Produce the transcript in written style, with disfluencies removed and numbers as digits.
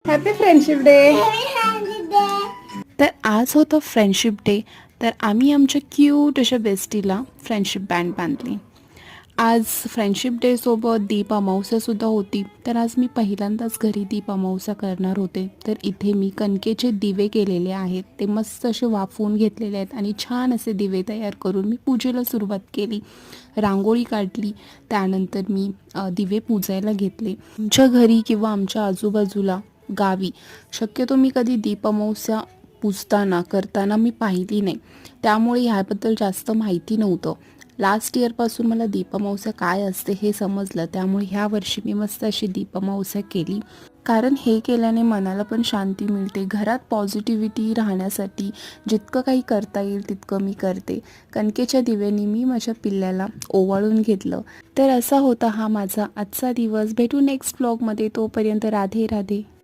Happy friendship day. तर आज होतं फ्रेंडशिप डे. तर आम्ही आमच्या क्यूट अशा बेस्टीला फ्रेंडशिप बँड बांधली. आज फ्रेंडशिप डे सोबत दीप अमावस्यासुद्धा होती. तर आज मी पहिल्यांदाच घरी दीप अमावस्या करणार होते. तर इथे मी कणकेचे दिवे केलेले आहेत. ते मस्त असे वाफवून घेतलेले आहेत आणि छान असे दिवे तयार करून मी पूजेला सुरुवात केली. रांगोळी काढली. त्यानंतर मी दिवे पूजायला घेतले. आमच्या घरी किंवा आमच्या आजूबाजूला गावी शक्यतो मी कधी दीप अमावस्या पूजताना करताना मी पाहिली नाही. त्यामुळे ह्याबद्दल जास्त माहिती नव्हतं. लास्ट इयरपासून मला दीप अमावस्या काय असते हे समजलं. त्यामुळे ह्या वर्षी मी मस्त अशी दीप अमावस्या केली. कारण हे केल्याने मनाला पण शांती मिळते. घरात पॉझिटिव्हिटी राहण्यासाठी जितकं काही करता येईल तितकं मी करते. कणकेच्या दिव्यानी मी माझ्या पिल्ल्याला ओवाळून घेतलं. तर असा होता हा माझा आजचा दिवस. भेटू नेक्स्ट ब्लॉगमध्ये. तोपर्यंत राधे राधे.